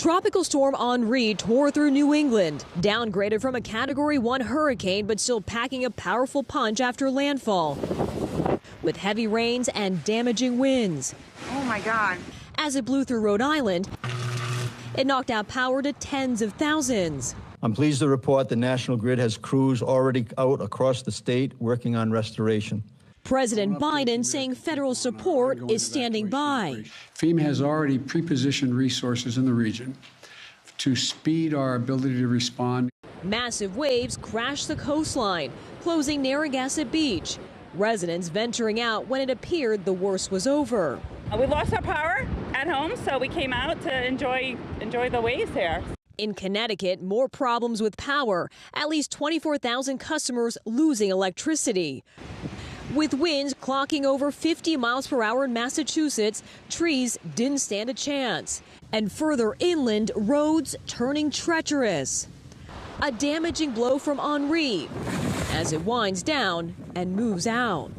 Tropical Storm Henri tore through New England, downgraded from a Category 1 hurricane but still packing a powerful punch after landfall, with heavy rains and damaging winds. Oh my God. As it blew through Rhode Island, it knocked out power to tens of thousands. I'm pleased to report the National Grid has crews already out across the state working on restoration. President Biden saying federal support is standing by. FEMA has already pre-positioned resources in the region to speed our ability to respond. Massive waves crashed the coastline, closing Narragansett Beach. Residents venturing out when it appeared the worst was over. We lost our power at home, so we came out to enjoy the waves here. In Connecticut, more problems with power. At least 24,000 customers losing electricity. With winds clocking over 50 miles per hour in Massachusetts, trees didn't stand a chance. And further inland, roads turning treacherous. A damaging blow from Henri as it winds down and moves out.